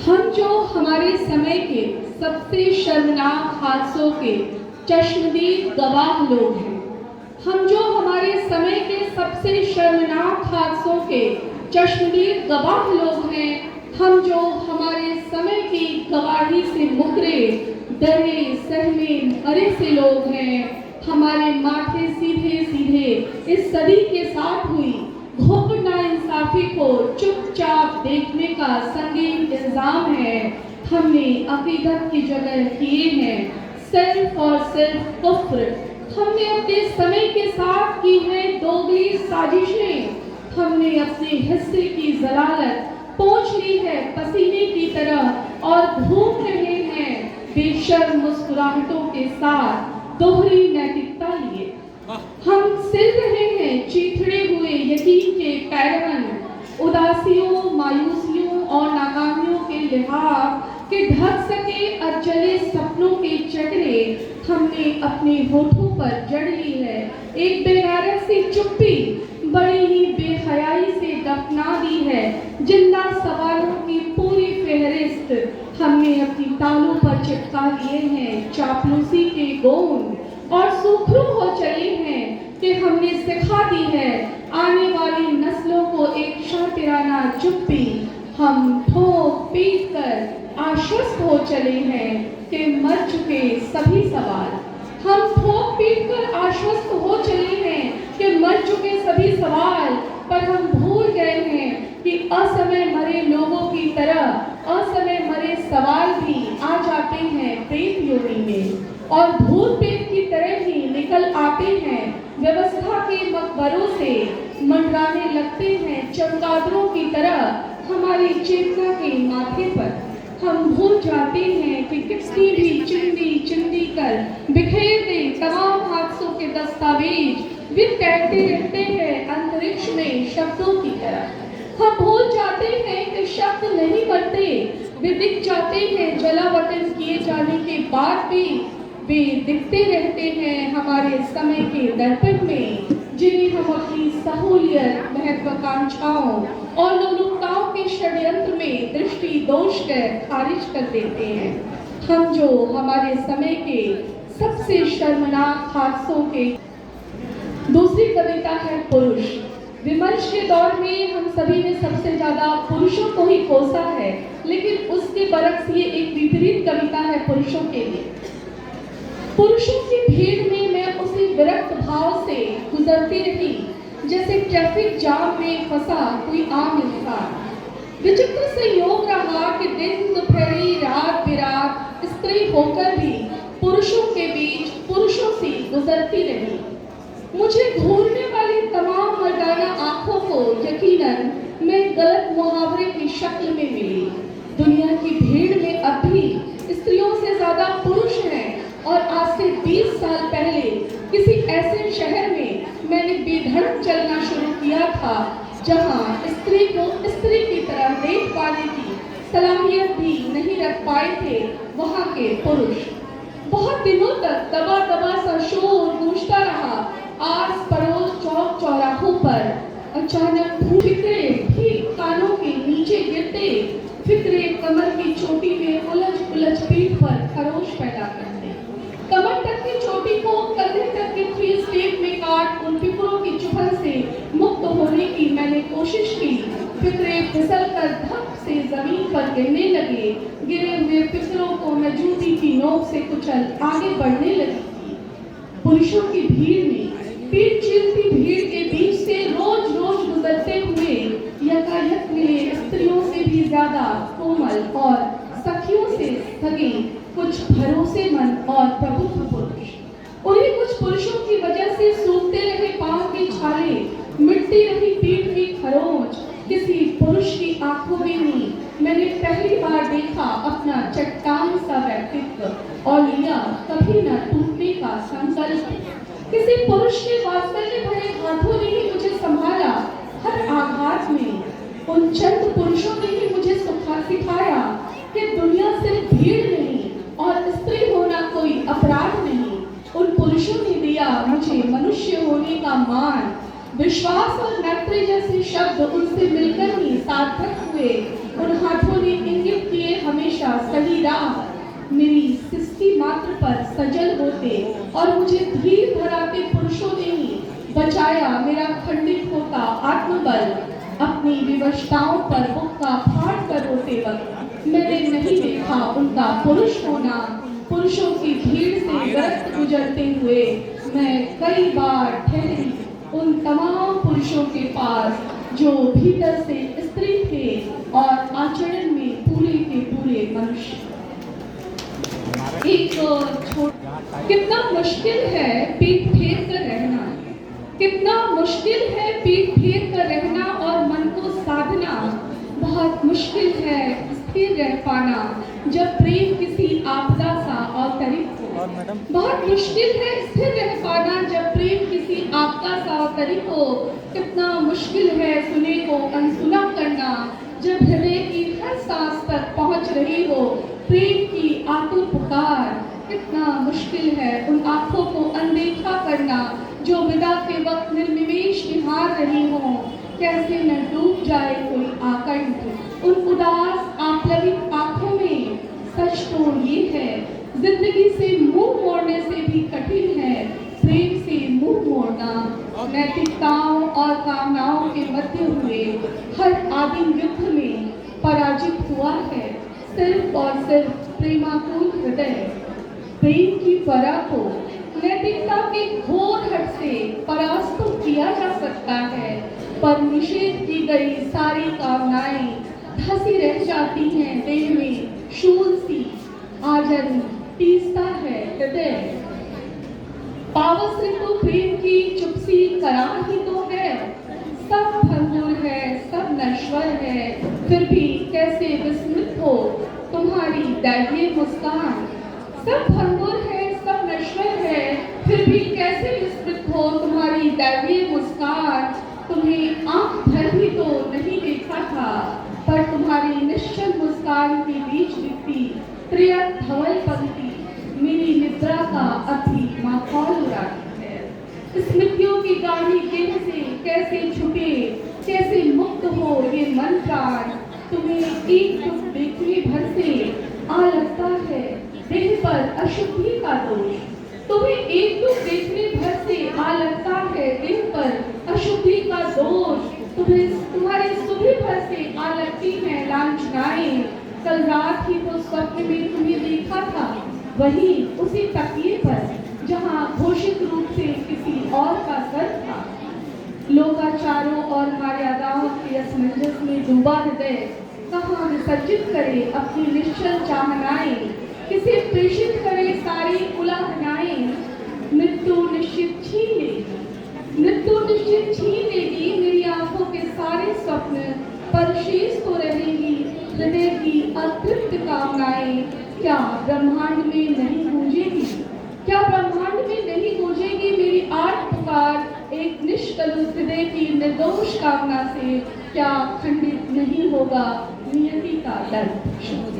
हम जो हमारे समय के सबसे शर्मनाक हादसों के चश्मदीद गवाह लोग हैं, हम जो हमारे समय के सबसे शर्मनाक हादसों के चश्मदीद गवाह लोग हैं, हम जो हमारे समय की गवाही से मुकरे डरे सहमे मरे से लोग हैं, हमारे माथे सीधे सीधे इस सदी के साथ हुई घोर नाइंसाफी को चुपचाप देखने का संगीन इल्जाम है। हमने अकीदत की जगह किए हैं सिर्फ और सिर्फ कुफ्र। हमने अपने समय के साथ की है दोगली साजिशें। हमने अपने हिस्से की जलालत पोंछ ली है पसीने की तरह और घूम रहे हैं बेशर्म मुस्कुराहटों के साथ दोहरी नैतिकता लिए। हम सिल रहे हैं चीथड़े हुए यकीन के पैरवन, उदासियों मायूसियों और नाकामियों के लिहाफ के ढक सके अजले सपनों के चेहरे हमने अपने होठों पर जड़ ली है। एक बेगारत सी चुप्पी बड़ी ही बेहयाई से दफना दी है। जिंदा सवालों की पूरी फेहरिस्त हमने अपनी तालों पर चिपका लिए हैं। चापलूसी के गोंद और सूखरू हो चले हैं कि हमने सिखा दी है आने वाली नस्लों को एक शातिराना चुप्पी। हम ठोक पीट कर आश्वस्त हो चले हैं कि मर चुके सभी सवाल। हम ठोक पीट कर आश्वस्त हो चले हैं कि मर चुके सभी सवाल, पर हम भूल गए हैं कि असमय मरे लोगों की तरह असमय मरे सवाल भी आ जाते हैं प्रेत योनि में और भूत प्रेत की तरह ही निकल आते हैं व्यवस्था के मकबरों से, मंडराने लगते हैं चमगादड़ों की तरह हमारी चेतना के माथे पर। हम भूल जाते हैं कि किसकी भी चिंदी चिंदी कर बिखेर दे तमाम हादसों के दस्तावेज। वे कहते रहते हैं अंतरिक्ष में शब्दों की तरह। हम भूल जाते हैं कि शब्द नहीं मरते, वे दिख जाते हैं जलावतन किए जाने के बाद भी। वे दिखते रहते हैं हमारे समय के दर्पण में, जिन्हें हम अपनी सहूलियत महत्वाकांक्षाओं और लोलुपताओं के षड्यंत्र में दृष्टि दोष कर खारिज कर देते हैं। हम जो हमारे समय के सबसे शर्मनाक हादसों के। दूसरी कविता है पुरुष। विमर्श के दौर में हम सभी ने सबसे ज्यादा पुरुषों को ही कोसा है, लेकिन उसके बरक्स ये एक विपरीत कविता है पुरुषों के लिए। पुरुषों की भीड़ में मैं उसी विरक्त भाव से गुजरती रही जैसे ट्रैफिक जाम में फंसा कोई आम इंसान। विचित्र संयोग रहा कि दिन दोपहरी रात बिरात स्त्री होकर भी पुरुषों के बीच पुरुषों से गुजरती रही। मुझे घूरने वाली तमाम मर्दाना आंखों को यकीनन मैं गलत मुहावरे की शक्ल में मिली। दुनिया की भीड़ में अब भी स्त्रियों से ज्यादा पुरुष हैं और आज से 20 साल पहले किसी ऐसे शहर में मैंने बेधड़क चलना शुरू किया था जहां स्त्री को स्त्री की तरह देख पाने की सलाहियत भी नहीं रख पाए थे वहां के पुरुष। बहुत दिनों तक दबा दबा सा शोर गूंजता रहा आस पड़ोस चौक चौराहों पर। अचानक फिक्रे ठीक कानों के नीचे गिरते, फिक्रे कमर की चोटी में उलझ उलझ पीठ पर खरोश पैदा करते। कमर तक की चोटी को कंधे तक के 3 स्टेप में काट उन फिक्रों की चुभन से मुक्त होने की मैंने कोशिश की। फिक्रे फिसल कर धप से जमीन पर गिरने लगे। गिरे हुए फिक्रों को मैं जूती की नोक से कुचल आगे बढ़ने लगी। पुरुषों की भीड़ में पीठ चीरती भीड़ के बीच से रोज रोज गुजरते हुए यकायक मिले स्त्रियों से भी ज्यादा कोमल और सखियों से सगे कुछ भरोसेमंद और प्रबुद्ध पुरुष। उन्हीं कुछ पुरुषों की वजह से सूखते रहे पांव की छाले, मिटती रही पीठ की खरोंच। किसी पुरुष की आंखों में ही मैंने पहली बार देखा अपना चट्टान सा व्यक्तित्व और लिया कभी न टूटने का संकल्प। किसी पुरुष के वात्सल्य भरे हाथों ने ही मुझे संभाला हर आघात में। उन चंद पुरुषों ने ही मुझे सिखाया कि दुनिया सिर्फ भीड़ नहीं और स्त्री होना कोई अपराध नहीं। उन पुरुषों ने दिया मुझे मनुष्य होने का मान। विश्वास और मैत्री जैसे शब्द उनसे मिलकर ही सार्थक हुए। उन हाथों ने इंगित किए राह मेरी सिस्ती मात्र पर सजल होते और मुझे धीर धराते पुरुषों ने ही बचाया मेरा खंडित होता आत्मबल। अपनी विवशताओं पर बुक्का फाड़ कर रोते वक्त मैंने नहीं देखा उनका पुरुष होना। पुरुषों की भीड़ से ग्रस्त गुजरते हुए मैं कई बार ठहरी उन तमाम पुरुषों के पास जो भीतर से स्त्री थे और आचरण में पूरे के पूरे मनुष्य। कितना मुश्किल है पीठ फेर कर रहना, कितना मुश्किल है पीठ फेर कर रहना और मन को साधना। बहुत मुश्किल है स्थिर रह पाना जब प्रेम किसी आपदा सा अवतरित हो। बहुत मुश्किल है स्थिर रह पाना जब प्रेम किसी आपदा सा अवतरित हो। कितना मुश्किल है सुने को अनसुना करना जब हृदय की हर सांस तक पहुंच रही हो प्रेम की आतुर पुकार। कितना मुश्किल है उन आंखों को अनदेखा करना जो विदा के वक्त निर्निमेष निहार रही हो। कैसे न डूब जाए कोई आकंठ उन उदास आप्लवित आंखों में। सच तो ये है जिंदगी से मुंह मोड़ने से भी कठिन है प्रेम से मुंह मोड़ना। नैतिकताओं और कामनाओं के मध्य हुए हर आदिम युद्ध में पराजित हुआ है सिर्फ और सिर्फ प्रेमाकुल हृदय। प्रेम की परख को नैतिकता के घोर हट से परास्त तो किया जा सकता है पर निषेध की गई सारी कामनाएं धसी रह जाती हैं देह में शूल सी। आजन तीसता है हृदय। पावस ऋतु प्रेम की चुपसी करार ही तो है। सब भंगुर है सब नश्वर है फिर भी कैसे विस्मृत हो तुम्हारी दैवीय मुस्कान। सब भंगुर है सब नश्वर है फिर भी कैसे विस्मृत हो तुम्हारी दैवीय मुस्कान। तुम्हें आंख भर भी तो नहीं देखा था पर तुम्हारी निश्चल मुस्कान के बीच दिखती प्रिय धवल पंक्ति मेरी निद्रा का अभी माहौल उड़ाती है। स्मृतियों की गाढ़ी गिर से कैसे छुटे कैसे मुक्त हो ये मन प्राण। तुम्हें एक दुख देखने भर से आ लगता है देह पर अशुद्धि का दोष। तुम्हें एक दुख देखने भर से आ लगता है देह पर अशुद्धि का दोष। तुम्हारे सुबह भर से आ लगती है लांछनाएं। कल रात ही तो स्वप्न में तुम्हें देखा था वही उसी तकिए पर जहां घोषित रूप से किसी और का सर था। लोकाचारों और मर्यादाओं के असमंजस में डूबा हृदय कहाँ विसर्जित करे अपनी निश्चल चाहनाएं। किसे प्रेषित करे सारी उलाहनाएं। मृत्यु निश्चित छीन लेगी मृत्यु निश्चित छीन लेगी मेरी आंखों के सारे स्वप्न पर शेष तो रहेगी हृदय की अतृप्त कामनाएं। क्या ब्रह्मांड में नहीं गूंजेगी क्या ब्रह्मांड में नहीं गूंजेगी मेरी आर्त पुकार। एक निष्कलुष हृदय की निर्दोष कामना से क्या खंडित नहीं होगा नियति का दर्द।